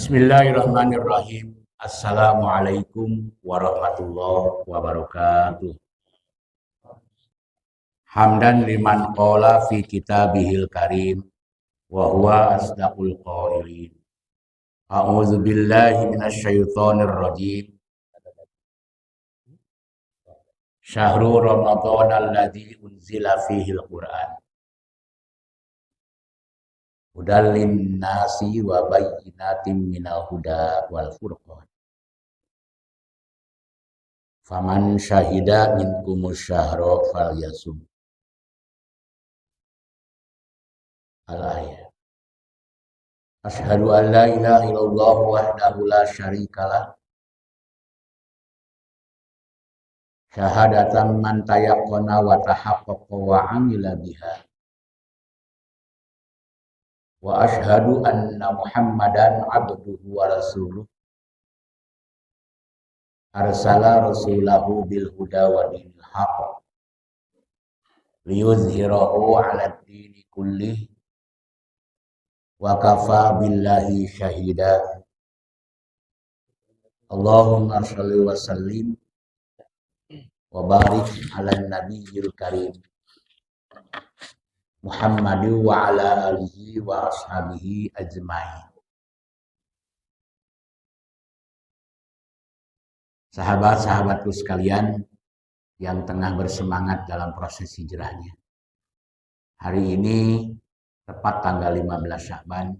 Bismillahirrahmanirrahim. Assalamualaikum warahmatullahi wabarakatuh. Hamdan liman qala fi kitabihil karim wa huwa asdaqul qailin. A'udzu billahi minasy syaithanir rajim. Syahrul Ramadan alladzi unzila fihil Qur'an. Hudallin nasi wa bayyinatin minal huda wal furqan. Faman syahida minkumus syahra falyasum. Al-ayat. Asyhadu an la ilaha illallah wahdahu la syarikalah. Syahadatan man tayaqqana wa tahaqqaqa wa amila biha. Wa asyhadu anna Muhammadan abduhu wa rasuluh. Arsala rasulahu bil huda wa dinil haqq liyuzhirahu 'ala ad-dini kullih wa kafa billahi syahida. Allahumma shalli wa sallim wa barik 'ala nabiyyil karim Muhammadu wa ala alihi wa ashabihi ajma'in. Sahabat-sahabatku sekalian yang tengah bersemangat dalam proses hijrahnya. Hari ini tepat tanggal 15 Sya'ban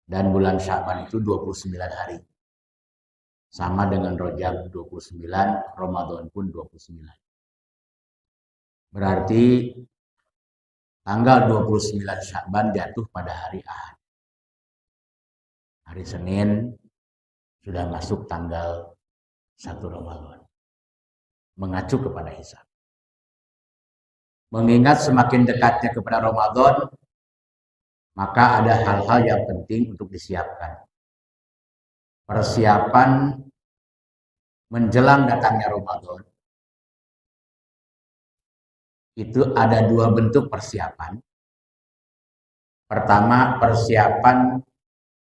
dan bulan Sya'ban itu 29 hari. Sama dengan Rajab 29, Ramadan pun 29. Berarti tanggal 29 Sya'ban jatuh pada hari Ahad. Hari Senin sudah masuk tanggal 1 Ramadan. Mengacu kepada hisab. Mengingat semakin dekatnya kepada Ramadan, maka ada hal-hal yang penting untuk disiapkan. Persiapan menjelang datangnya Ramadan. Itu ada dua bentuk persiapan. Pertama, persiapan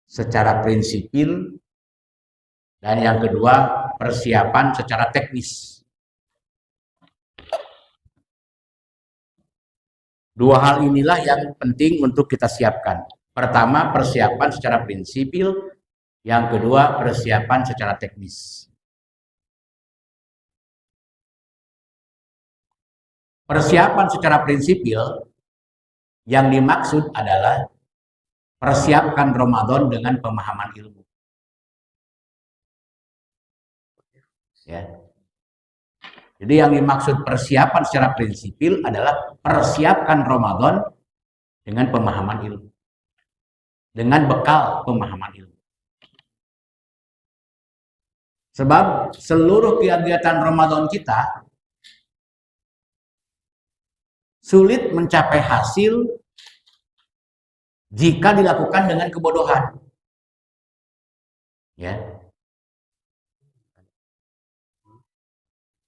secara prinsipil, dan yang kedua, persiapan secara teknis. Dua hal inilah yang penting untuk kita siapkan. Pertama, persiapan secara prinsipil, yang kedua, persiapan secara teknis. Persiapan secara prinsipil yang dimaksud adalah persiapkan Ramadan dengan pemahaman ilmu. Ya. Jadi yang dimaksud persiapan secara prinsipil adalah persiapkan Ramadan dengan pemahaman ilmu. Dengan bekal pemahaman ilmu. Sebab seluruh kegiatan Ramadan kita sulit mencapai hasil jika dilakukan dengan kebodohan. Ya.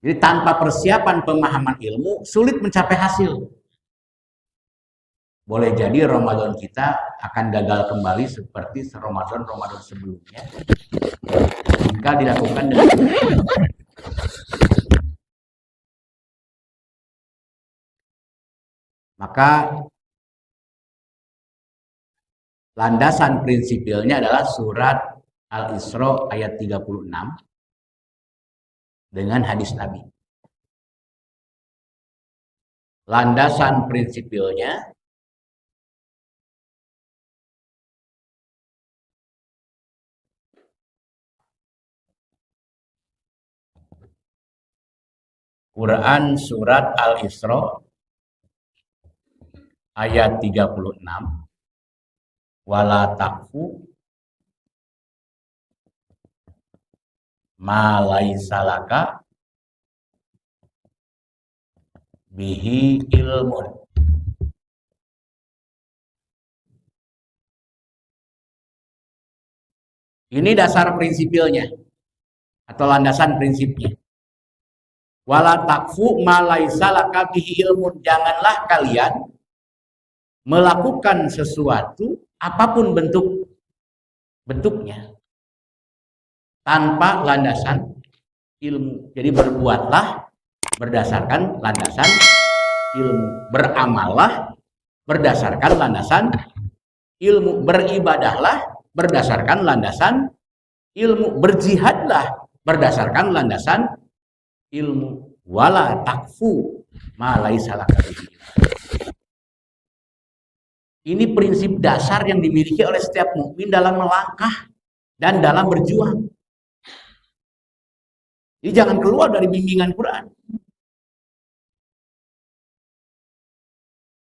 Jadi tanpa persiapan pemahaman ilmu sulit mencapai hasil. Boleh jadi Ramadan kita akan gagal kembali seperti Ramadan sebelumnya jika dilakukan dengan maka landasan prinsipilnya adalah surat Al-Isra ayat 36 dengan hadis Nabi. Landasan prinsipilnya Quran surat Al-Isra ayat 36, wala taqfu ma laisa laka bihi ilmun. Ini dasar prinsipilnya atau landasan prinsipnya. Wala taqfu ma laisa laka bihi ilmun. Janganlah kalian melakukan sesuatu apapun bentuk bentuknya tanpa landasan ilmu. Jadi berbuatlah berdasarkan landasan ilmu, beramallah berdasarkan landasan ilmu, beribadahlah berdasarkan landasan ilmu, berjihadlah berdasarkan landasan ilmu. Wala takfu ma laisa laka bihi. Ini prinsip dasar yang dimiliki oleh setiap mukmin dalam melangkah dan dalam berjuang. Jadi jangan keluar dari bimbingan Quran.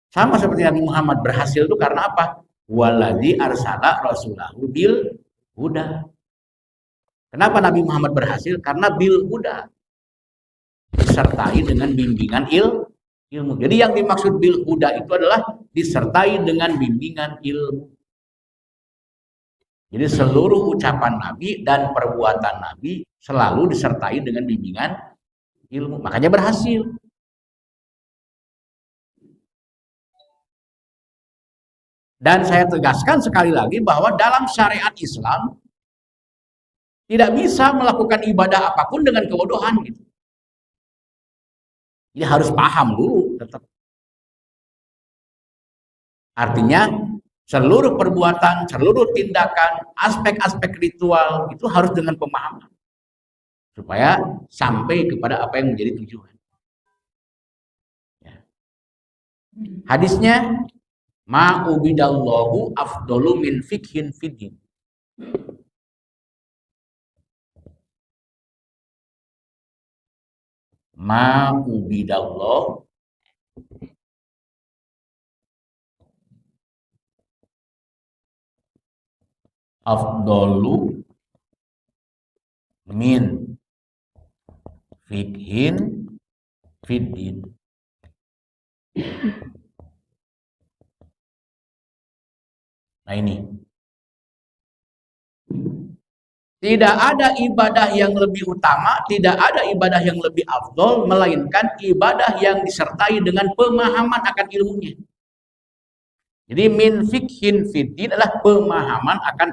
Sama seperti Nabi Muhammad berhasil itu karena apa? Waladzi arsala rasulahu bil huda. Kenapa Nabi Muhammad berhasil? Karena bil huda, disertai dengan bimbingan ilmu. Jadi yang dimaksud bil huda itu adalah disertai dengan bimbingan ilmu. Jadi seluruh ucapan Nabi dan perbuatan Nabi selalu disertai dengan bimbingan ilmu. Makanya berhasil. Dan saya tegaskan sekali lagi bahwa dalam syariat Islam tidak bisa melakukan ibadah apapun dengan kebodohan gitu. Jadi harus paham dulu tetap. Artinya seluruh perbuatan, seluruh tindakan, aspek-aspek ritual itu harus dengan pemahaman. Supaya sampai kepada apa yang menjadi tujuan. Ya. Hadisnya ma ubidallahu afdalu min fikhin fiddin. Ma ubidallahu afdalu min fikhin fiddin. Nah ini, tidak ada ibadah yang lebih utama, tidak ada ibadah yang lebih afdol, melainkan ibadah yang disertai dengan pemahaman akan ilmunya. Jadi min fikhin fiddin adalah pemahaman akan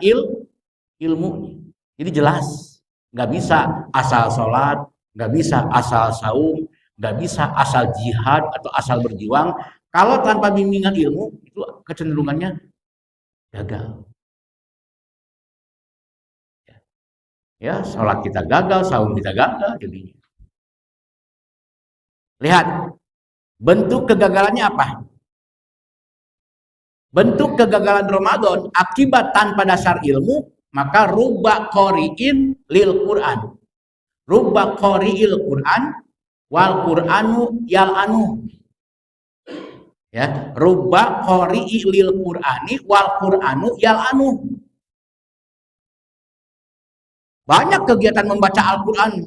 ilmunya. Jadi jelas, nggak bisa asal sholat, nggak bisa asal saum, nggak bisa asal jihad atau asal berjuang. Kalau tanpa bimbingan ilmu, itu kecenderungannya gagal. Ya, sholat kita gagal, saum kita gagal, jadinya. Lihat, bentuk kegagalannya apa? Bentuk kegagalan Ramadan akibat tanpa dasar ilmu, maka rubba qori'in lil Quran. Rubba qori'il Quran wal Qur'anu yal'anu. Ya, rubba qori'i lil Qur'ani wal Qur'anu yal'anu. Banyak kegiatan membaca Al-Quran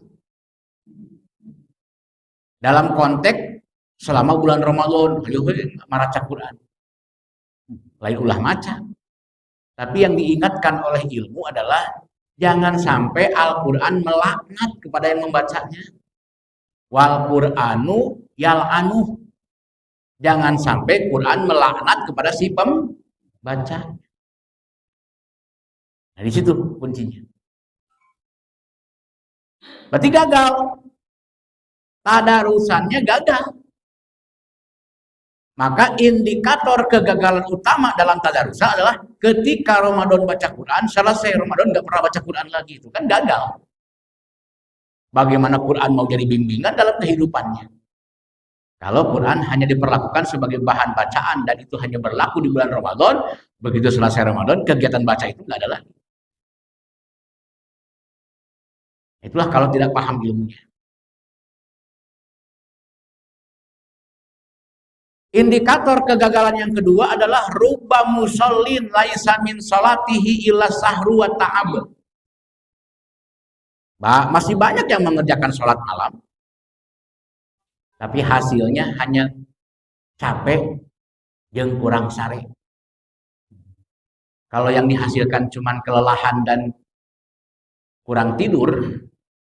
dalam konteks selama bulan Ramadan, maraca Quran. Lain ulah maca. Tapi yang diingatkan oleh ilmu adalah jangan sampai Al-Quran melaknat kepada yang membacanya. Wal Qur'anu yal'anu. Jangan sampai Quran melaknat kepada si pembaca. Nah, di situ kuncinya. Berarti gagal. Tadarusannya gagal. Maka indikator kegagalan utama dalam tadarusan adalah ketika Ramadan baca Quran, selesai Ramadan nggak pernah baca Quran lagi. Itu kan gagal. Bagaimana Quran mau jadi bimbingan dalam kehidupannya? Kalau Quran hanya diperlakukan sebagai bahan bacaan dan itu hanya berlaku di bulan Ramadan, begitu selesai Ramadan, kegiatan baca itu nggak ada lagi. Itulah kalau tidak paham ilmunya. Indikator kegagalan yang kedua adalah rubba musallin laisa min salatihi illa sahru wa ta'ab. Masih banyak yang mengerjakan sholat malam, tapi hasilnya hanya capek jeung kurang sare. Kalau yang dihasilkan cuman kelelahan dan kurang tidur,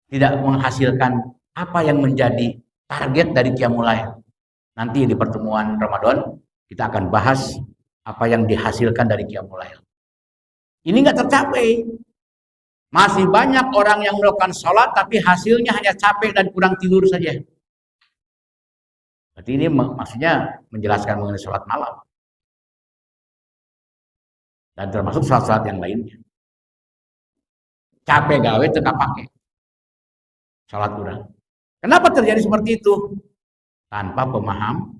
tidak menghasilkan apa yang menjadi target dari qiyamul lail. Nanti di pertemuan Ramadan kita akan bahas apa yang dihasilkan dari qiyamul lail. Ini nggak tercapai. Masih banyak orang yang melakukan sholat tapi hasilnya hanya capek dan kurang tidur saja. Berarti ini maksudnya menjelaskan mengenai sholat malam. Dan termasuk sholat-sholat yang lainnya. Capek gawe tetap pakai sholat kurang. Kenapa terjadi seperti itu? Tanpa pemaham.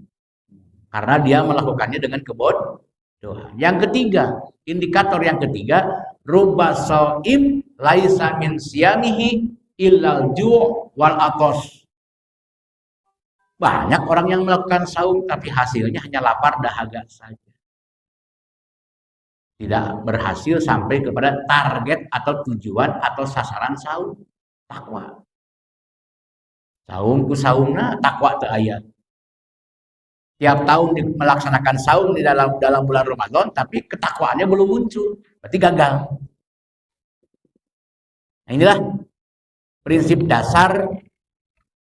Karena dia melakukannya dengan kebodohan. Yang ketiga, indikator yang ketiga, rubba shaim laisa min siyamihi illal ju' wal atos. Banyak orang yang melakukan saum tapi hasilnya hanya lapar dahaga saja. Tidak berhasil sampai kepada target atau tujuan atau sasaran saum. Takwa. Saum ku saumna takwa teu aya. Tiap tahun melaksanakan saum di dalam bulan Ramadan tapi ketakwaannya belum muncul. Berarti gagal. Nah, inilah prinsip dasar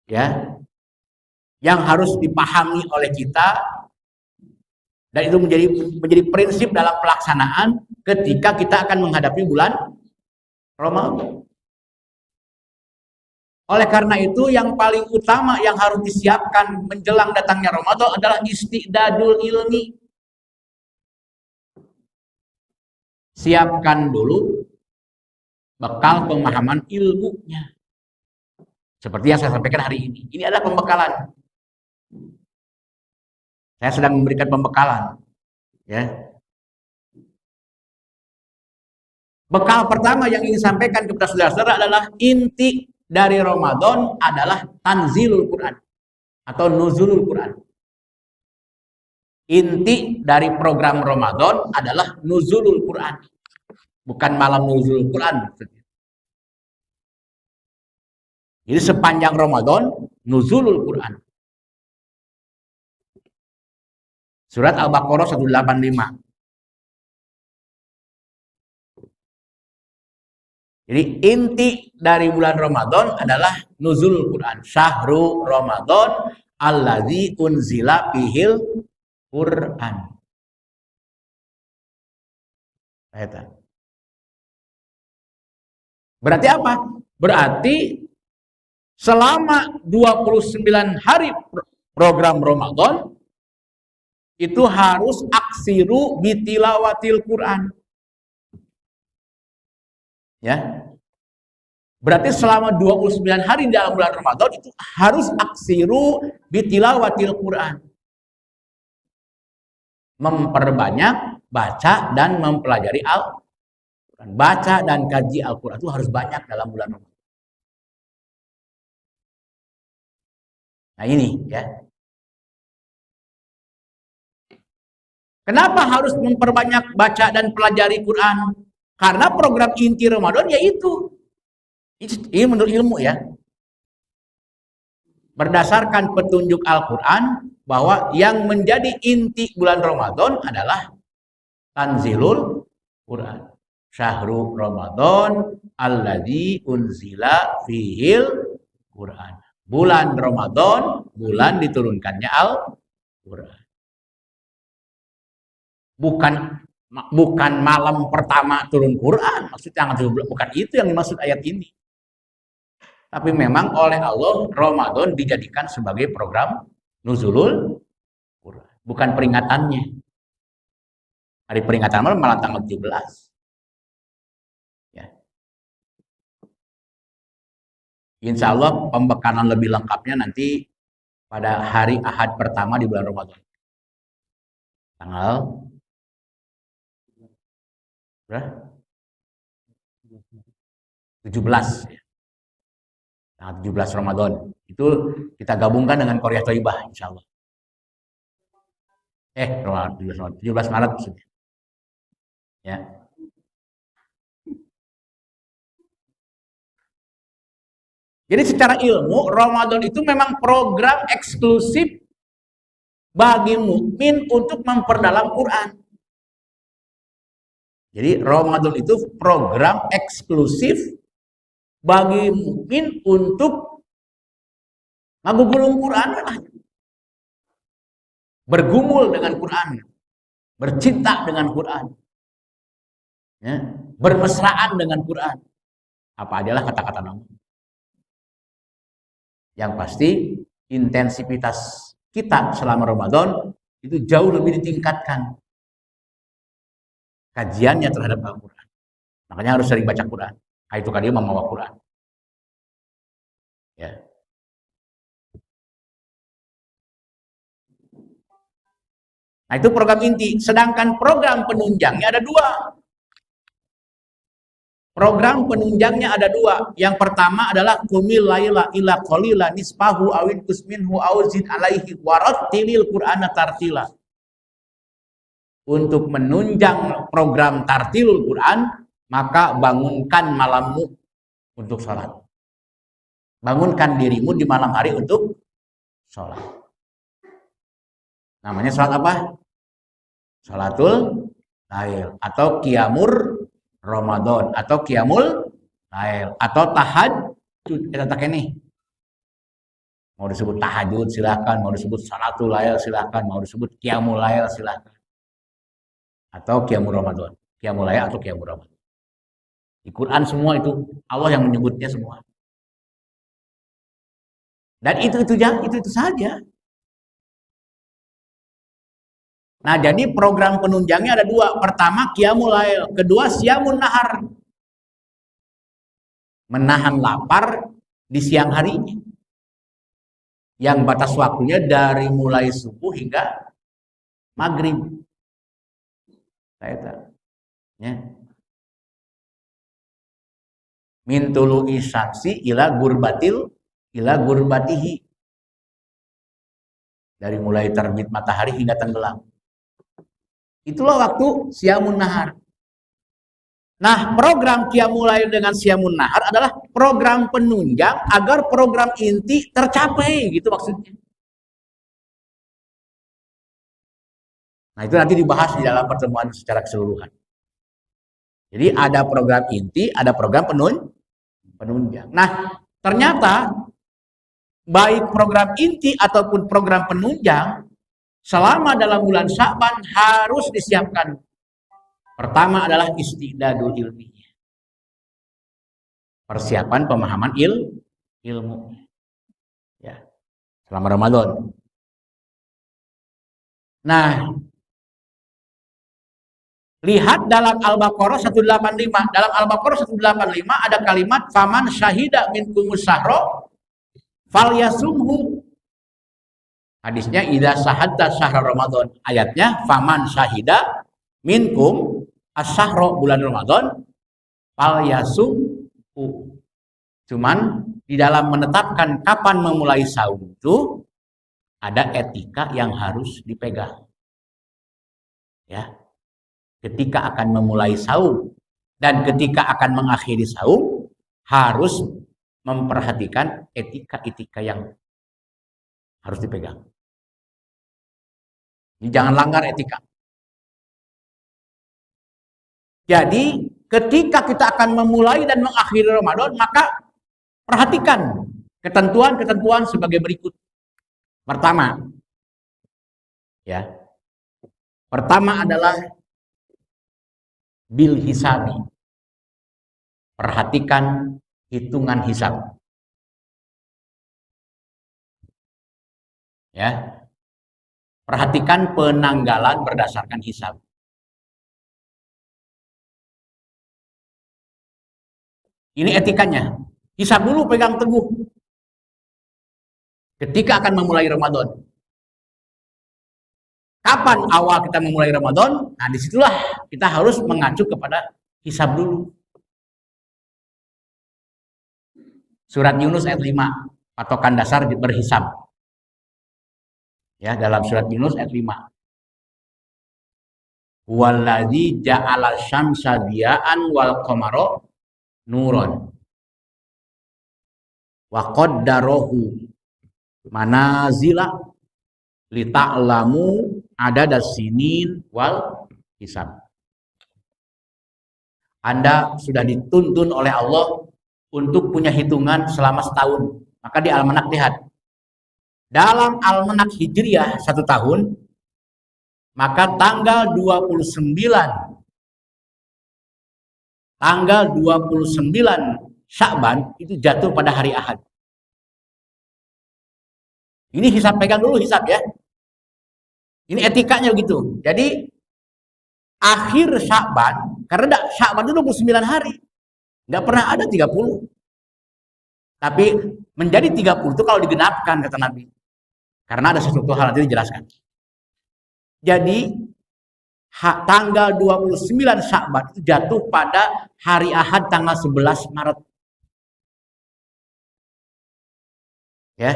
ya yang harus dipahami oleh kita, dan itu menjadi prinsip dalam pelaksanaan ketika kita akan menghadapi bulan Ramadan. Oleh karena itu yang paling utama yang harus disiapkan menjelang datangnya Ramadan adalah isti'dadul ilmi. Siapkan dulu bekal pemahaman ilmunya. Seperti yang saya sampaikan hari ini. Ini adalah pembekalan. Saya sedang memberikan pembekalan. Ya. Bekal pertama yang ingin sampaikan kepada saudara-saudara adalah inti dari Ramadan adalah tanzilul Quran atau nuzulul Quran. Inti dari program Ramadan adalah nuzulul Quran. Bukan malam nuzulul Quran. Jadi sepanjang Ramadan nuzulul Quran. Surat Al-Baqarah 185. Jadi inti dari bulan Ramadan adalah nuzulul Quran. Syahrul Ramadan alladzi unzila fihil Quran. Berarti apa? Berarti selama 29 hari program Ramadan itu harus aksiru bitilawatil Quran. Ya. Berarti selama 29 hari dalam bulan Ramadan itu harus aksiru bitilawatil Quran. Memperbanyak baca dan mempelajari Al-Quran. Baca dan kaji Al-Quran itu harus banyak dalam bulan Ramadan. Nah ini ya. Kenapa harus memperbanyak baca dan pelajari Quran? Karena program inti Ramadan yaitu, ini menurut ilmu ya, berdasarkan petunjuk Al-Quran bahwa yang menjadi inti bulan Ramadan adalah tanzilul Quran. Syahrul Ramadan alladzi unzila fihil Quran. Bulan Ramadan, bulan diturunkannya Al-Quran. Bukan malam pertama turun Quran, maksudnya bukan itu yang dimaksud ayat ini. Tapi memang oleh Allah Ramadan dijadikan sebagai program nuzulul Quran, bukan peringatannya. Hari peringatan malah tanggal 17. Ya. Insya Allah pembekalan lebih lengkapnya nanti pada hari Ahad pertama di bulan Ramadan. Tanggal 17 ya. Tanggal 17 Ramadan. Itu kita gabungkan dengan Qoryah Thayyibah insya Allah. 17 Maret maksudnya. Ya. Jadi secara ilmu Ramadan itu memang program eksklusif bagi mukmin untuk memperdalam Quran. Jadi Ramadan itu program eksklusif bagi mukmin untuk ngagugulung Quran, bergumul dengan Quran, bercinta dengan Quran. Ya, bermesraan dengan Quran. Apa adalah kata-kata nama. Yang pasti intensitas kita selama Ramadan itu jauh lebih ditingkatkan kajiannya terhadap Al-Quran. Makanya harus sering baca Quran. Nah, itu kan dia membawa Quran. Ya. Nah, itu program inti. Sedangkan program penunjangnya ada dua. Program penunjangnya ada dua. Yang pertama adalah qumil laila illa qalila nisfahu awin kusminhu auzid alaihi warattilil qur'ana tartila. Untuk menunjang program tartilul Quran, maka bangunkan malammu untuk sholat. Bangunkan dirimu di malam hari untuk sholat. Namanya sholat apa? Sholatul lail atau qiyamur Ramadan atau qiyamul lail atau tahajud. Kita tak ini. Mau disebut tahajud silakan, mau disebut sholatul lail silakan, mau disebut qiyamul lail silakan. Atau qiyamul Ramadan, qiyamul lail atau qiyamul Ramadan. Di Quran semua itu Allah yang menyebutnya semua. Dan itu saja. Nah, jadi program penunjangnya ada dua. Pertama, qiyamul lail. Kedua, siyamun nahar. Menahan lapar di siang harinya. Yang batas waktunya dari mulai subuh hingga maghrib. Ya. Min tulu'i syamsi ila gurbatihi. Dari mulai terbit matahari hingga tenggelam. Itulah waktu siyamun nahar. Nah, program qiyamul lail dengan siyamun nahar adalah program penunjang agar program inti tercapai, gitu maksudnya. Nah, itu nanti dibahas di dalam pertemuan secara keseluruhan. Jadi ada program inti, ada program penunjang. Nah, ternyata baik program inti ataupun program penunjang selama dalam bulan Sya'ban harus disiapkan. Pertama adalah istidadul ilminya. Persiapan pemahaman ilmu. Ya. Selama Ramadan. Nah, lihat dalam Al-Baqarah 185. Dalam Al-Baqarah 185 ada kalimat faman syahida minkumus syahra falyasumhu. Hadisnya idza sahadta syahra Ramadan. Ayatnya faman syahida minkum asyahra bulan Ramadan falyasumhu. Cuman di dalam menetapkan kapan memulai saum itu ada etika yang harus dipegang. Ya. Ketika akan memulai saum dan ketika akan mengakhiri saum harus memperhatikan etika-etika yang harus dipegang. Jadi jangan langgar etika. Jadi ketika kita akan memulai dan mengakhiri Ramadan, maka perhatikan ketentuan-ketentuan sebagai berikut. Pertama, ya. Pertama adalah bil hisabi. Perhatikan hitungan hisab. Ya. Perhatikan penanggalan berdasarkan hisab. Ini etikanya. Hisab dulu pegang teguh. Ketika akan memulai Ramadan. Kapan awal kita memulai Ramadan? Nah, disitulah kita harus mengacu kepada hisab dulu. Surat Yunus ayat 5, patokan dasar berhisab. Ya, dalam surat Yunus ayat 5. Waladzi ja'ala syamsa diya'an wal qamara nuron. Wa qaddarahu manazila lita'lamu adadas sinin wal hisab. Anda sudah dituntun oleh Allah untuk punya hitungan selama setahun. Maka di almanak lihat. Dalam almanak Hijriah 1 tahun, maka tanggal 29 tanggal 29 Sya'ban itu jatuh pada hari Ahad. Ini hisab, pegang dulu hisab ya. Ini etikanya begitu. Jadi akhir Sya'ban, karena Sya'ban itu 29 hari. Nggak pernah ada 30. Tapi menjadi 30 itu kalau digenapkan kata Nabi. Karena ada sesuatu hal nanti dijelaskan. Jadi tanggal 29 Sya'ban itu jatuh pada hari Ahad tanggal 11 Maret. Ya.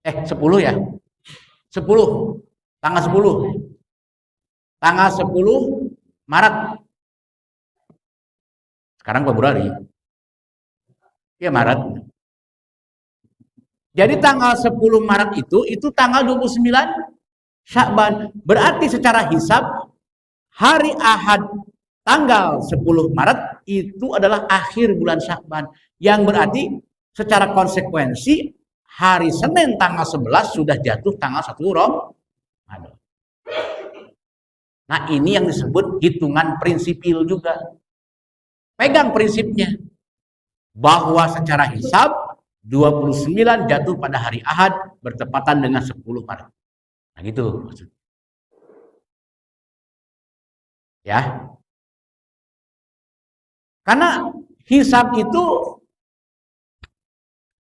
10 ya. 10. Tanggal 10. Tanggal 10 Maret. Sekarang Februari. Ya Maret. Jadi tanggal 10 Maret itu tanggal 29 Sya'ban. Berarti secara hisab hari Ahad tanggal 10 Maret itu adalah akhir bulan Sya'ban. Yang berarti secara konsekuensi hari Senin tanggal 11 sudah jatuh tanggal 1 Ramadan. Nah, ini yang disebut hitungan prinsipil juga. Pegang prinsipnya. Bahwa secara hisab 29 jatuh pada hari Ahad bertepatan dengan 10 Maret. Nah, gitu maksudnya. Ya. Karena hisab itu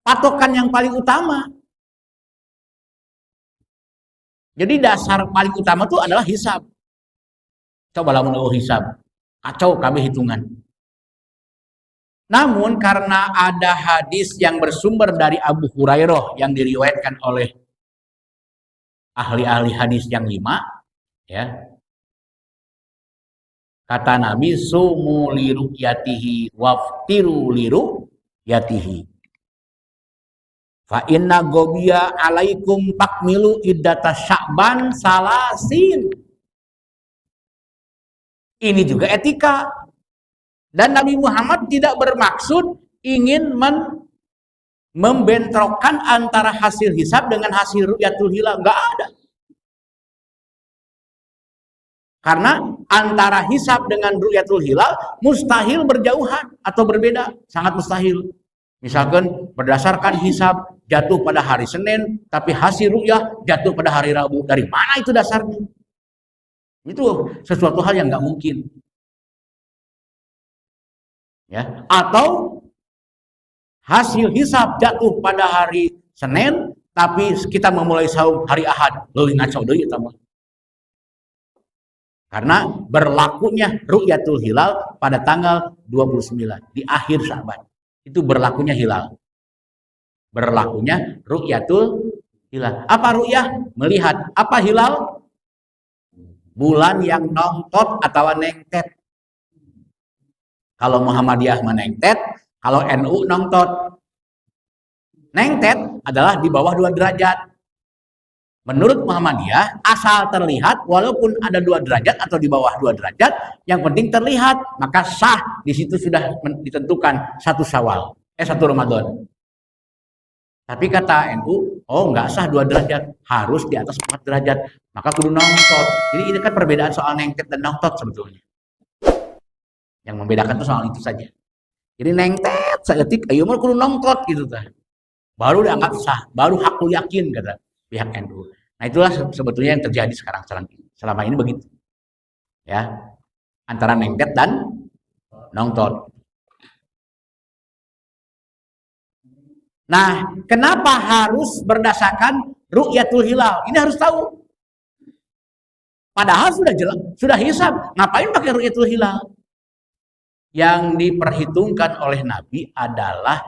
patokan yang paling utama. Jadi dasar paling utama itu adalah hisab. Cobalah menurut hisab. Kacau kami hitungan. Namun karena ada hadis yang bersumber dari Abu Hurairah yang diriwayatkan oleh ahli-ahli hadis yang 5, ya. Kata Nabi, sumu li ru'yatihi waftiru li ru'yatihi. Fa inna gobiya alaikum takmilu iddata Sya'ban salasin. Ini juga etika. Dan Nabi Muhammad tidak bermaksud ingin membentrokkan antara hasil hisab dengan hasil ru'yatul hilal. Enggak ada. Karena antara hisab dengan ru'yatul hilal mustahil berjauhan atau berbeda. Sangat mustahil. Misalkan berdasarkan hisab jatuh pada hari Senin, tapi hasil ru'yah jatuh pada hari Rabu. Dari mana itu dasarnya? Itu sesuatu hal yang nggak mungkin. Ya, atau hasil hisab jatuh pada hari Senin, tapi kita memulai saum hari Ahad. Leuwih ngaco deui eta mah. Karena berlakunya ru'yatul hilal pada tanggal 29 di akhir Sya'ban. Itu berlakunya hilal. Berlakunya ru'yatul hilal. Apa ru'yah? Melihat. Apa hilal? Bulan yang nongtot atau nengtet. Kalau Muhammadiyah menengtet, kalau NU nongtot. Nengtet adalah di bawah 2 derajat. Menurut Muhammadiyah, asal terlihat walaupun ada 2 derajat atau di bawah 2 derajat, yang penting terlihat, maka sah. Di situ sudah ditentukan 1 Syawal, 1 Ramadan. Tapi kata NU, oh enggak sah 2 derajat, harus di atas 4 derajat, maka kudu nongtot. Jadi ini kan perbedaan soal nengtet dan nongtot sebetulnya. Yang membedakan itu soal itu saja. Jadi nengtet saeutik ayeuna mah kudu nongtot gitu tah. Baru dianggap sah, baru hakul yakin kata pihak NU. Nah, itulah sebetulnya yang terjadi sekarang selama ini begitu. Ya. Antara nengtet dan nongtot. Nah, kenapa harus berdasarkan ru'yatul hilal? Ini harus tahu. Padahal sudah jelas, sudah hisab. Ngapain pakai ru'yatul hilal? Yang diperhitungkan oleh Nabi adalah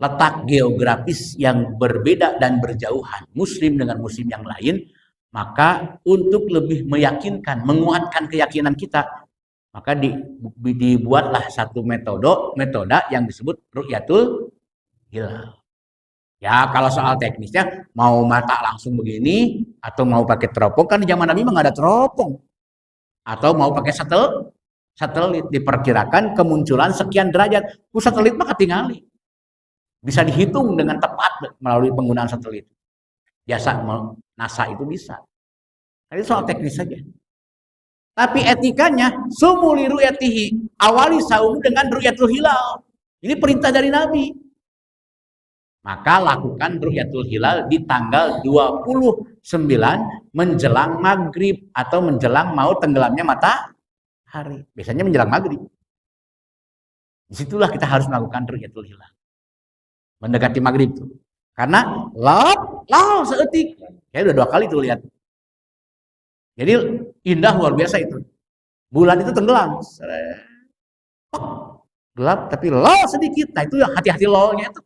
letak geografis yang berbeda dan berjauhan muslim dengan muslim yang lain, maka untuk lebih meyakinkan, menguatkan keyakinan kita, maka dibuatlah satu metode yang disebut ru'yatul hilal. Ya, kalau soal teknisnya mau mata langsung begini atau mau pakai teropong, kan di zaman Nabi mah nggak ada teropong, atau mau pakai satelit, diperkirakan kemunculan sekian derajat. Satelit mah ketinggali. Bisa dihitung dengan tepat melalui penggunaan satelit. Jasa NASA itu bisa. Ini soal teknis saja. Tapi etikanya sumu li ru'yatihi, awali saum dengan ru'yatul hilal. Ini perintah dari Nabi. Maka lakukan ru'yatul hilal di tanggal 29 menjelang maghrib atau menjelang mau tenggelamnya matahari. Biasanya menjelang maghrib. Disitulah kita harus melakukan ru'yatul hilal. Mendekati maghrib tuh. Karena lau seetik. Saya udah 2 kali tuh lihat. Jadi indah luar biasa itu. Bulan itu tenggelam. Gelap tapi low sedikit. Nah itu yang hati-hati lownya itu.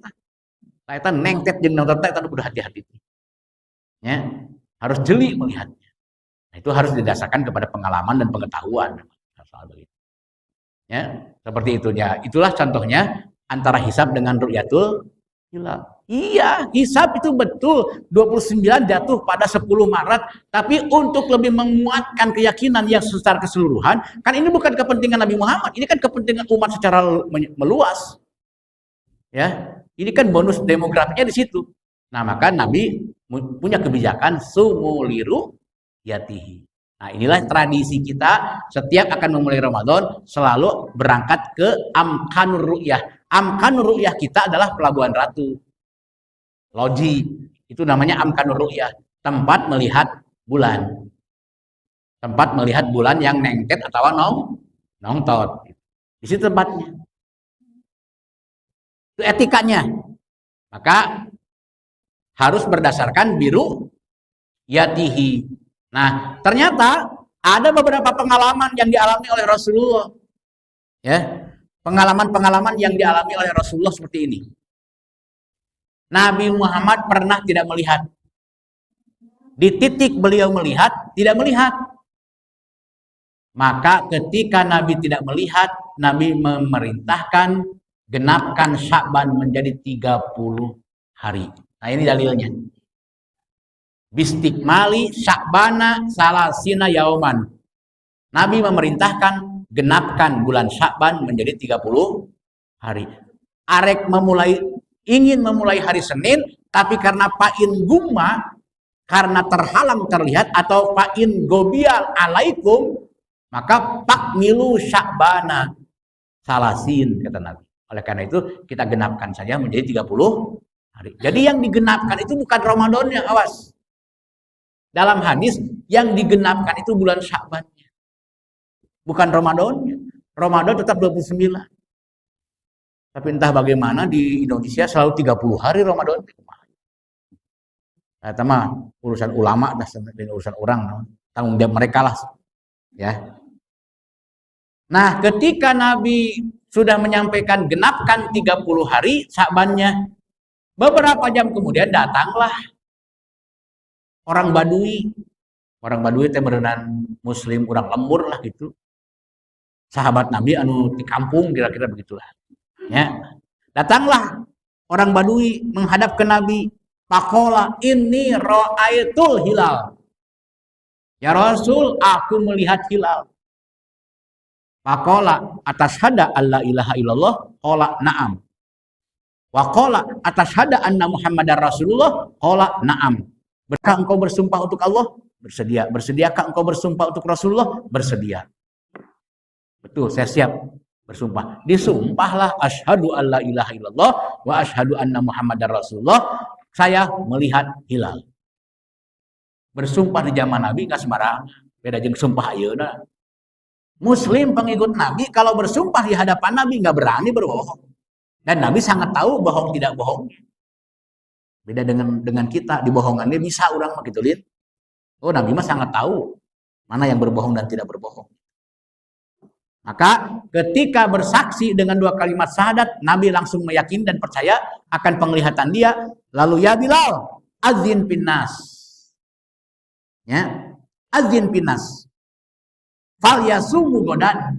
Nah itu nengtet jeung nonton itu udah hati-hati. Ya, harus jeli melihatnya. Nah, itu harus didasarkan kepada pengalaman dan pengetahuan. Ya, seperti itu ya. Itulah contohnya antara hisab dengan ru'yatul hilal. Iya, hisab itu betul 29 jatuh pada 10 Maret, tapi untuk lebih menguatkan keyakinan yang secara keseluruhan, kan ini bukan kepentingan Nabi Muhammad, ini kan kepentingan umat secara meluas. Ya, ini kan bonus demografinya di situ. Nah, maka Nabi punya kebijakan sumuliru yatihi. Nah, inilah tradisi kita setiap akan memulai Ramadan selalu berangkat ke Amkanur Ru'yah. Amkanur Ru'yah kita adalah Pelabuhan Ratu. Loji, itu namanya Amkanur Ru'yah, tempat melihat bulan. Tempat melihat bulan yang nengket atau nongtot. Di situ tempatnya. Itu etikanya. Maka harus berdasarkan biru yatihi. Nah, ternyata ada beberapa pengalaman yang dialami oleh Rasulullah. Ya, pengalaman-pengalaman yang dialami oleh Rasulullah seperti ini. Nabi Muhammad pernah tidak melihat. Di titik beliau melihat, tidak melihat. Maka ketika Nabi tidak melihat, Nabi memerintahkan genapkan Sya'ban menjadi 30 hari. Nah, ini dalilnya. Bistikmali Sya'bana salasina yauman. Nabi memerintahkan genapkan bulan Sya'ban menjadi 30 hari. Arek ingin memulai hari Senin, tapi karena Pa'in Gumma, karena terhalang terlihat, atau Pa'in Gobial alaikum, maka Pakmilu Sya'bana salasin, kata Nabi. Oleh karena itu, kita genapkan saja menjadi 30 hari. Jadi yang digenapkan itu bukan Ramadannya, awas. Dalam hadis, yang digenapkan itu bulan Sya'bannya. Bukan Ramadannya. Ramadan tetap 29. Tapi entah bagaimana di Indonesia selalu 30 hari Ramadan. Nah, mah urusan ulama dan urusan orang, tanggung jawab mereka lah. Ya. Nah, ketika Nabi sudah menyampaikan genapkan 30 hari Sya'bannya, beberapa jam kemudian datanglah orang Badui. Orang Badui itu berenang Muslim, orang lembur lah gitu. Sahabat Nabi anu di kampung, kira-kira begitulah. Ya. Datanglah orang Badui menghadap ke Nabi. Pakola inni ra'aitul hilal. Ya Rasul, aku melihat hilal. Pakola atas hada alla ilaha illallah, qala na'am. Wa qala atas hada anna Muhammadar Rasulullah, qala na'am. Berkah engkau bersumpah untuk Allah? Bersedia. Bersediakah engkau bersumpah untuk Rasulullah? Bersedia. Betul, saya siap bersumpah. Disumpahlah asyhadu alla ilaha illallah wa asyhadu anna Muhammadar Rasulullah. Saya melihat hilal. Bersumpah di zaman Nabi nggak sembarangan. Beda jeung sumpah ayeuna. Muslim pengikut Nabi kalau bersumpah di hadapan Nabi nggak berani berbohong. Dan Nabi sangat tahu bohong tidak bohongnya. Beda dengan kita, dibohongannya bisa orang mah gitu lihat. Oh, Nabi mah sangat tahu mana yang berbohong dan tidak berbohong. Maka ketika bersaksi dengan 2 kalimat syahadat, Nabi langsung meyakini dan percaya akan penglihatan dia. Lalu ya Bilal, azin pinnas. Ya, azin pinnas. Fal yasumu godan.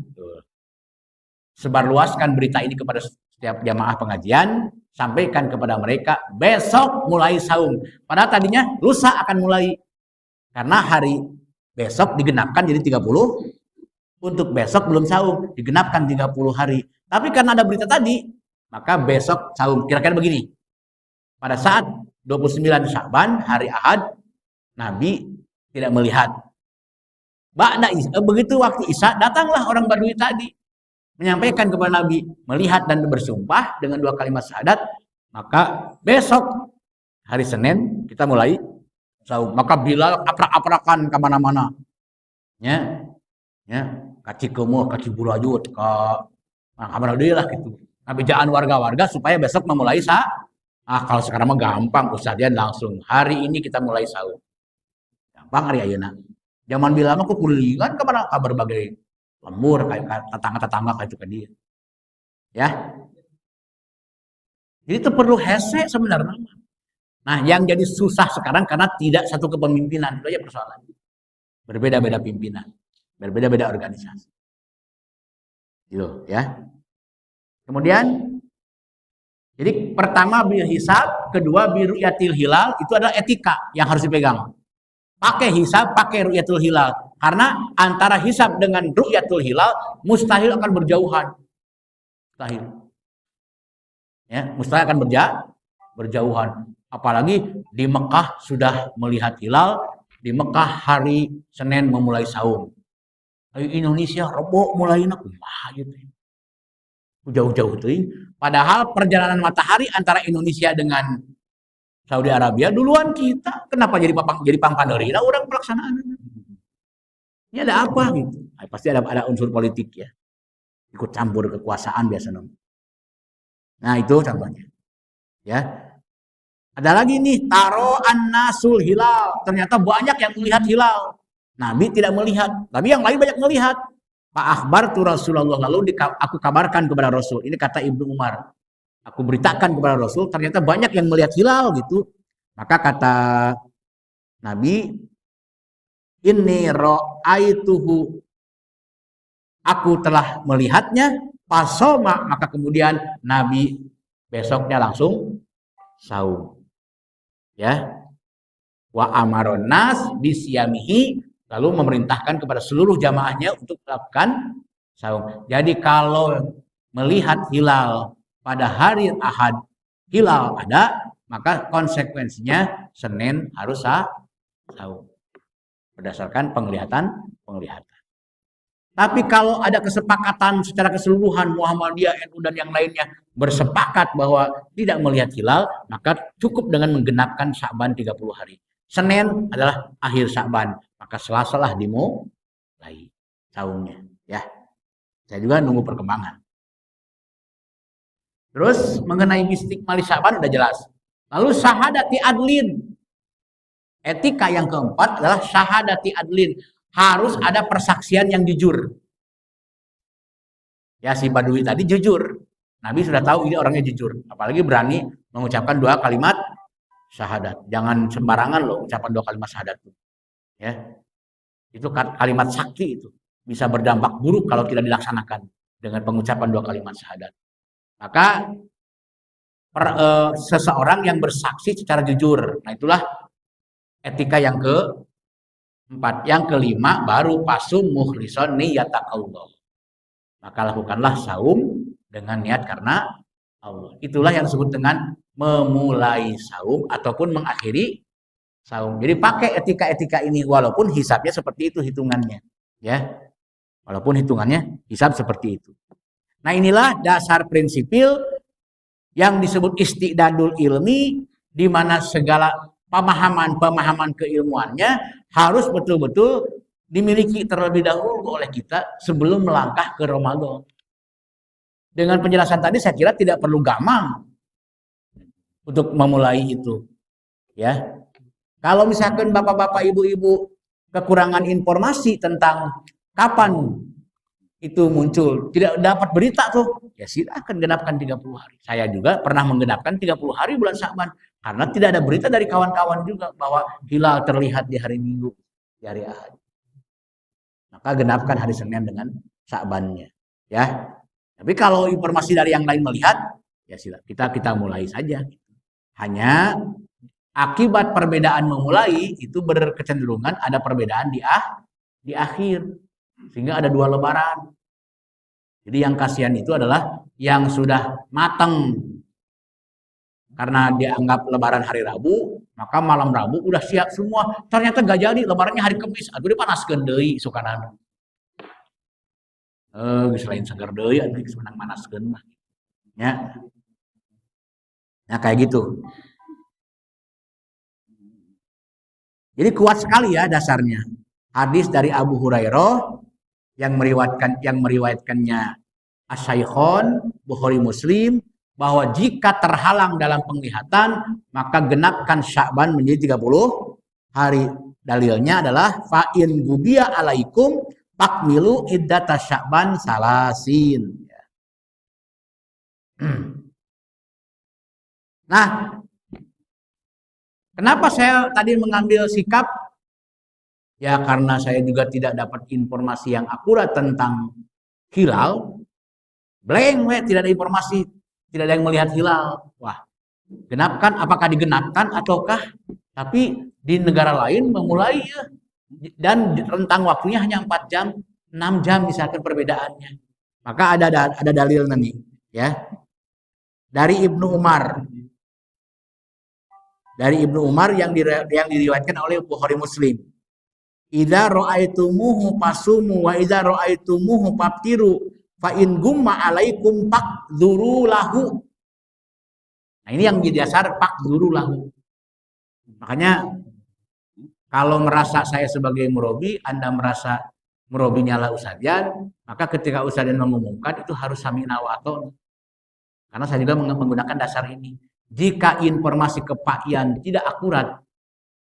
Sebarluaskan berita ini kepada setiap jamaah pengajian, sampaikan kepada mereka besok mulai saum. Padahal tadinya lusa akan mulai. Karena hari besok digenapkan jadi 30. Untuk besok belum saum, digenapkan 30 hari. Tapi karena ada berita tadi, maka besok saum. Kira-kira begini. Pada saat 29 Sya'ban, hari Ahad, Nabi tidak melihat. Begitu waktu Isya datanglah orang Badui tadi menyampaikan kepada Nabi, melihat dan bersumpah dengan 2 kalimat syahadat, maka besok hari Senin kita mulai sahur. Maka Bilal aprak-aprakan kemana-mana, ya, kaci kemuh, kaci burajut, ke kamar deui lah gitu. Ngabejaan warga-warga supaya besok memulai kalau sekarang mah gampang, Ustadian langsung hari ini kita mulai sahur. Gampang hari ayeuna. Zaman Bilal mah kulilingan kemana kabar berbagai lembur kayak tetangga-tetangga kayak itu kan dia. Ya. Jadi itu perlu hese sebenarnya. Nah, yang jadi susah sekarang karena tidak satu kepemimpinan, itu aja persoalan. Berbeda-beda pimpinan, berbeda-beda organisasi. Gitu, ya. Kemudian jadi pertama bil hisab, kedua bi ru'yatil hilal, itu adalah etika yang harus dipegang. Pakai hisab, pakai ru'yatul hilal. Karena antara hisab dengan ru'yatul hilal mustahil akan berjauhan. Mustahil. Ya, mustahil akan berjauhan. Apalagi di Mekah sudah melihat hilal, di Mekah hari Senin memulai saum. Di Indonesia rebo mulainya kumaha gitu. Jauh-jauh tuh. Padahal perjalanan matahari antara Indonesia dengan Saudi Arabia duluan kita. Kenapa jadi pangpanerina orang pelaksanaan? Ini ada apa gitu? Pasti ada unsur politik ya. Ikut campur kekuasaan biasanya. Nah, itu contohnya. Ya. Ada lagi nih, taro an-nasul hilal. Ternyata banyak yang melihat hilal. Nabi tidak melihat, tapi yang lain banyak melihat. Pak Akhbar tu Rasulullah, lalu aku kabarkan kepada Rasul. Ini kata Ibnu Umar. Aku beritakan kepada Rasul, ternyata banyak yang melihat hilal gitu. Maka kata Nabi, inni ra'aituhu, aku telah melihatnya, pasoma, maka kemudian Nabi besoknya langsung saum. Ya. Wa amaron nas bisyamihi, lalu memerintahkan kepada seluruh jamaahnya untuk melakukan saum. Jadi kalau melihat hilal pada hari Ahad, hilal ada, maka konsekuensinya Senin harus saum. Berdasarkan penglihatan. Tapi kalau ada kesepakatan secara keseluruhan Muhammadiyah, NU dan yang lainnya bersepakat bahwa tidak melihat hilal, maka cukup dengan menggenapkan Sya'ban 30 hari. Senin adalah akhir Sya'ban, maka Selasalah dimulai saumnya, ya. Saya juga nunggu perkembangan. Terus mengenai mistik mali Sya'ban udah jelas. Lalu syahadati adlin. Etika yang keempat adalah syahadati adlin. Harus ada persaksian yang jujur. Ya, si Badui tadi jujur. Nabi sudah tahu ini orangnya jujur. Apalagi berani mengucapkan 2 kalimat syahadat. Jangan sembarangan loh ucapan 2 kalimat syahadat. Ya. Itu kalimat sakti itu. Bisa berdampak buruk kalau tidak dilaksanakan dengan pengucapan 2 kalimat syahadat. Maka seseorang yang bersaksi secara jujur. Nah, itulah etika yang keempat. Yang kelima baru pasum mukhlishon niyatakallah. Maka lakukanlah saum dengan niat karena Allah. Itulah yang disebut dengan memulai saum ataupun mengakhiri saum. Jadi pakai etika-etika ini walaupun hisabnya seperti itu hitungannya, ya. Walaupun hitungannya hisab seperti itu. Nah, inilah dasar prinsipil yang disebut istidadul ilmi, di mana segala pemahaman keilmuannya harus betul-betul dimiliki terlebih dahulu oleh kita sebelum melangkah ke Ramadan. Dengan penjelasan tadi saya kira tidak perlu gamang untuk memulai itu. Ya. Kalau misalkan bapak-bapak, ibu-ibu kekurangan informasi tentang kapan itu muncul, tidak dapat berita tuh, ya silakan genapkan 30 hari. Saya juga pernah menggenapkan 30 hari bulan Sya'ban karena tidak ada berita dari kawan-kawan juga bahwa hilal terlihat di hari Minggu, di hari Ahad. Maka genapkan hari Senin dengan Sya'bannya, ya. Tapi kalau informasi dari yang lain melihat, ya silakan kita mulai saja. Hanya akibat perbedaan memulai itu berkecenderungan ada perbedaan di akhir, sehingga ada 2 lebaran. Jadi yang kasihan itu adalah yang sudah matang karena dianggap lebaran hari Rabu, maka malam Rabu udah siap semua. Ternyata gak jadi, lebarannya hari Kamis. Aduh dipanaskeun deui sukanana. Geus lain seger deui atuh geus menang manaskeun mah. Ya. Nah kayak gitu. Jadi kuat sekali ya dasarnya. Hadis dari Abu Hurairah yang meriwayatkannya As-Saikhon, Bukhari Muslim, bahwa jika terhalang dalam penglihatan maka genapkan Sya'ban menjadi 30 hari. Dalilnya adalah fa in gubiya alaikum fakmilu iddata Sya'ban salasin. Nah, kenapa saya tadi mengambil sikap? Ya karena saya juga tidak dapat informasi yang akurat tentang hilal. Blank, tidak ada informasi, tidak ada yang melihat hilal. Wah, genapkan, apakah digenapkan ataukah? Tapi di negara lain memulai ya, dan rentang waktunya hanya 4 jam, 6 jam misalkan perbedaannya. Maka ada dalil nanti, ya. Dari Ibnu Umar. Dari Ibnu Umar yang diriwayatkan oleh Bukhari Muslim. Idza ra'aitumuhu fasumu wa idza ra'aitumuhu faftiru fa in gumma alaikum faqduru lahu. Nah, ini yang jadi dasar faqduru lahu. Makanya kalau merasa saya sebagai murabi, Anda merasa murabinya lah Ustadzan, maka ketika Ustadzan mengumumkan itu harus sami'na wa ata'na. Karena saya juga menggunakan dasar ini. Jika informasi kepakian tidak akurat,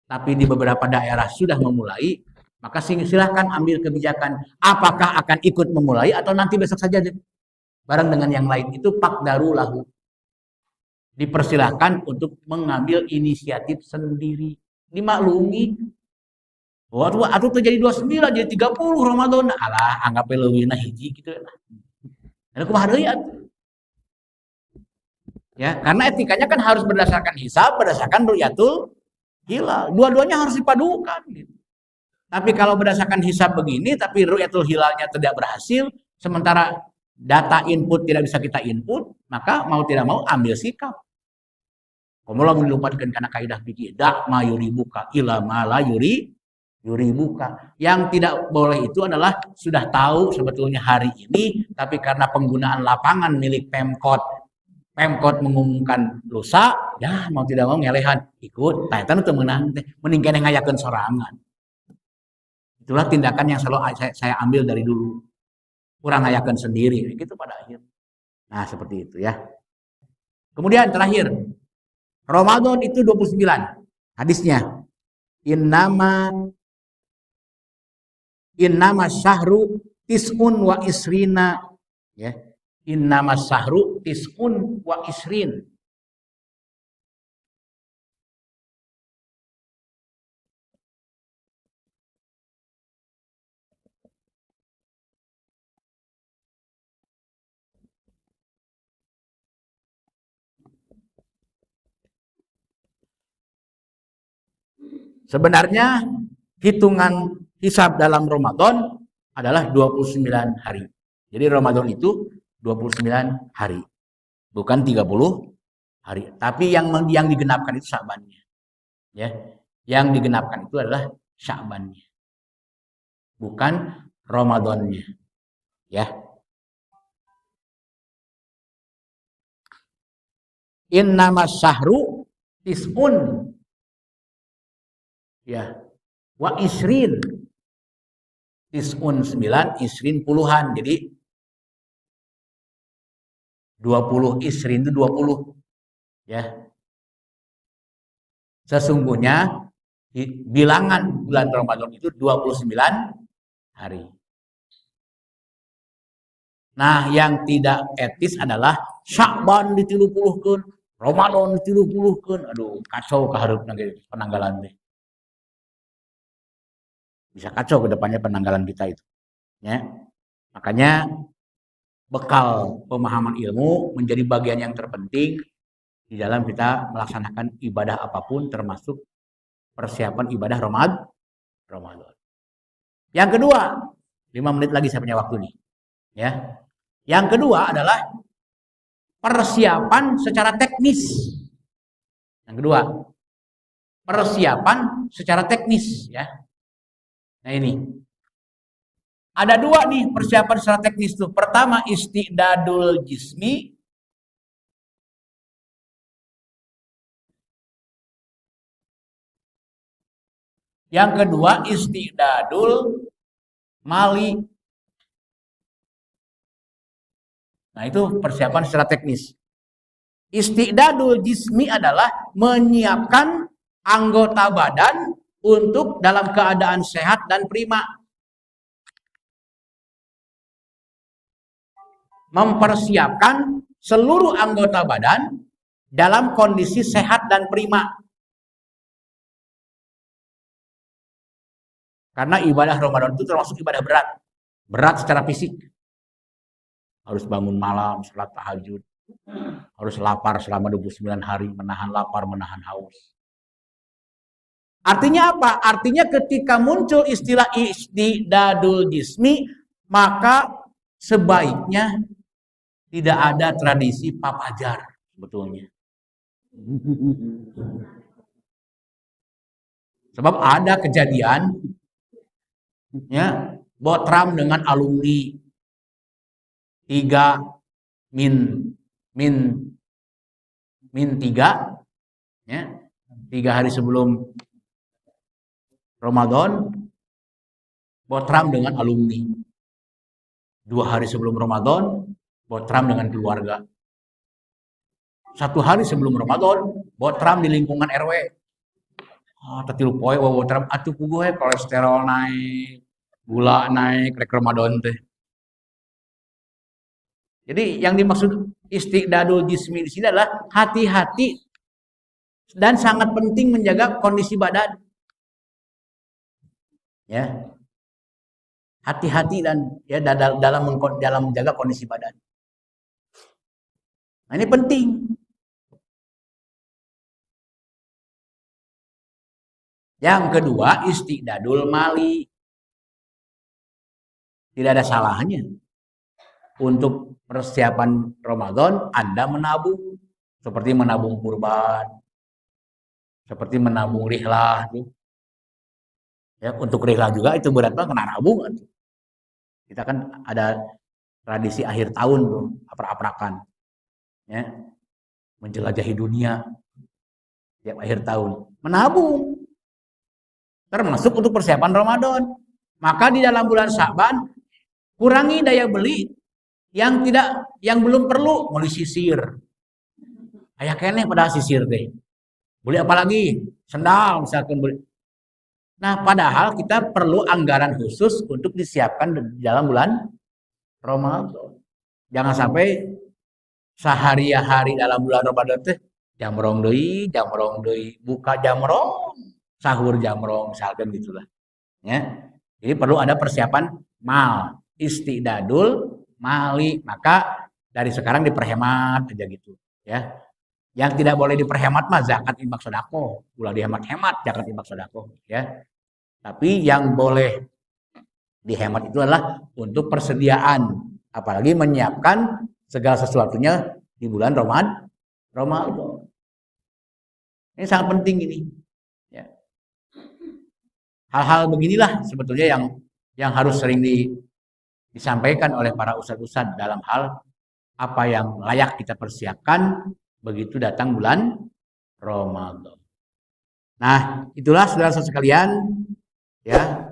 tapi di beberapa daerah sudah memulai, maka silahkan ambil kebijakan apakah akan ikut memulai atau nanti besok saja bareng dengan yang lain. Itu faqdaru lahu. Dipersilahkan untuk mengambil inisiatif sendiri. Dimaklumi. Waduh, atuh terjadi 29 jadi 30 Ramadan. Alah, anggap leuwihna hiji gitu ya. Ada kumaha deui atuh. Ya, karena etikanya kan harus berdasarkan hisab, berdasarkan ru'yatul hilal. Dua-duanya harus dipadukan gitu. Tapi kalau berdasarkan hisab begini, tapi ru'yatul hilalnya tidak berhasil, sementara data input tidak bisa kita input, maka mau tidak mau ambil sikap. Kamulah melupakan karena kaidah fikih, dak ma yuribuka ila ma la yuribuka. Yang tidak boleh itu adalah sudah tahu sebetulnya hari ini, tapi karena penggunaan lapangan milik Pemkot mengumumkan lusa, ya mau tidak mau ngelehan ikut, taitan itu menang, mending kena ngayakeun sorangan. Itulah tindakan yang selalu saya ambil dari dulu. Kurang ngayakeun sendiri, gitu pada akhir. Nah seperti itu ya. Kemudian terakhir, Ramadan itu 29 hadisnya. Innama syahru tis'un wa isrina, ya. Innama syahru tis'un wa isrin. Sebenarnya hitungan hisab dalam Ramadan adalah 29 hari. Jadi Ramadan itu 29 hari. Bukan 30 hari. Tapi yang digenapkan itu Sya'bannya. Ya. Yang digenapkan itu adalah Sya'bannya. Bukan Ramadannya. Ya. Innama syahru tis'un. Ya. Wa isrin. Tis'un 9, isrin puluhan. Jadi 20 isrin itu 20. Ya. Sesungguhnya bilangan bulan Ramadan itu 29 hari. Nah, yang tidak etis adalah Sya'ban ditilupuluhkeun, Ramadan ditilupuluhkeun. Aduh, kacau kaharupna ge penanggalan teh. Bisa kacau ke depannya penanggalan kita itu. Ya. Makanya bekal pemahaman ilmu menjadi bagian yang terpenting di dalam kita melaksanakan ibadah apapun termasuk persiapan ibadah Ramadan. Yang kedua, 5 menit lagi saya punya waktu nih. Ya. Yang kedua adalah persiapan secara teknis. Yang kedua, persiapan secara teknis ya. Nah ini. Ada dua nih persiapan secara teknis tuh. Pertama istidadul jismi. Yang kedua istidadul mali. Nah itu persiapan secara teknis. Istidadul jismi adalah menyiapkan anggota badan untuk dalam keadaan sehat dan prima. Mempersiapkan seluruh anggota badan dalam kondisi sehat dan prima. Karena ibadah Ramadan itu termasuk ibadah berat. Berat secara fisik. Harus bangun malam, sholat tahajud. Harus lapar selama 29 hari, menahan lapar, menahan haus. Artinya apa? Artinya ketika muncul istilah istidadul jismi, maka sebaiknya tidak ada tradisi papajar sebetulnya. Sebab ada kejadian ya, Botram dengan alumni 3 min 3 ya, 3 hari sebelum Ramadan Botram dengan alumni. 2 hari sebelum Ramadan Botram dengan keluarga. 1 hari sebelum Ramadan Botram di lingkungan RW. Tetilu poe Botram atuh ku gue kolesterol naik, gula naik rek Ramadan teh. Jadi yang dimaksud istidadul jismi di sini adalah hati-hati dan sangat penting menjaga kondisi badan. Ya. Hati-hati dan ya dalam menjaga kondisi badan. Nah, ini penting. Yang kedua, istidadul mali. Tidak ada salahnya untuk persiapan Ramadan Anda menabung, seperti menabung kurban, seperti menabung rihlah. Ya, untuk rihlah juga itu berat banget kena nabung. Kita kan ada tradisi akhir tahun tuh, aprak-aprakan. Ya. Menjelajahi dunia tiap akhir tahun. Menabung. Termasuk untuk persiapan Ramadan. Maka di dalam bulan Sya'ban kurangi daya beli yang belum perlu, beli sisir. Aya keneh pada sisir deh. Beli apa lagi? Sendal misalkan beli. Nah, padahal kita perlu anggaran khusus untuk disiapkan di dalam bulan Ramadan. Jangan sampai sehari-hari dalam bulan Ramadan teh jamrong deui, buka jamrong, sahur jamrong, misalkan gitulah. Ya. Jadi perlu ada persiapan mal, istidadul mali. Maka dari sekarang diperhemat aja gitu, ya. Yang tidak boleh diperhemat mah zakat infak sedekah, ulah dihemat-hemat zakat infak sedekah, ya. Tapi yang boleh dihemat itu adalah untuk persediaan, apalagi menyiapkan segala sesuatunya di bulan Ramadan. Ini sangat penting ini. Ya. Hal-hal beginilah sebetulnya yang harus sering disampaikan oleh para ustadz-ustadz dalam hal apa yang layak kita persiapkan begitu datang bulan Ramadan. Nah, itulah saudara-saudara sekalian, ya,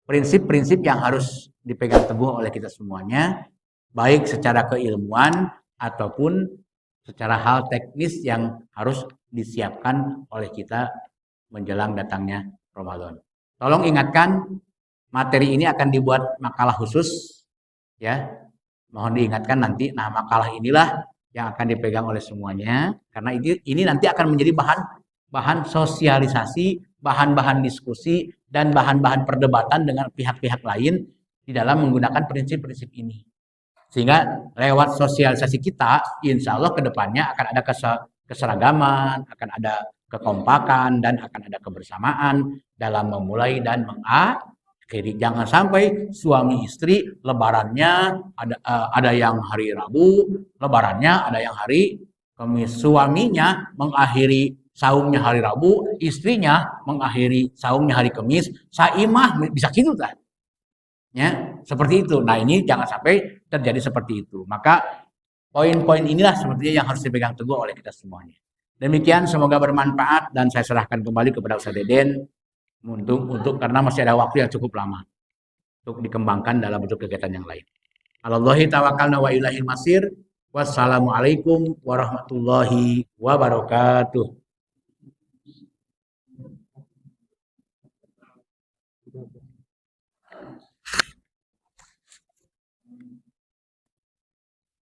prinsip-prinsip yang harus dipegang teguh oleh kita semuanya, baik secara keilmuan ataupun secara hal teknis yang harus disiapkan oleh kita menjelang datangnya Ramadan. Tolong ingatkan, materi ini akan dibuat makalah khusus, ya. Mohon diingatkan nanti, nah makalah inilah yang akan dipegang oleh semuanya, karena ini nanti akan menjadi bahan sosialisasi, bahan-bahan diskusi, dan bahan-bahan perdebatan dengan pihak-pihak lain di dalam menggunakan prinsip-prinsip ini. Sehingga lewat sosialisasi kita, insya Allah ke depannya akan ada keseragaman, akan ada kekompakan, dan akan ada kebersamaan dalam memulai dan mengakhiri Jangan sampai suami istri lebarannya ada yang hari Rabu, lebarannya ada yang hari Kamis. Suaminya mengakhiri saumnya hari Rabu, istrinya mengakhiri saumnya hari Kamis. Saimah bisa gitu kan? Ya, seperti itu. Nah, ini jangan sampai terjadi seperti itu. Maka poin-poin inilah sepertinya yang harus dipegang teguh oleh kita semuanya. Demikian, semoga bermanfaat dan saya serahkan kembali kepada Ustaz Deden untuk karena masih ada waktu yang cukup lama untuk dikembangkan dalam bentuk kegiatan yang lain. Alallahi tawakkalna wa ilaihi masir. Wassalamualaikum warahmatullahi wabarakatuh.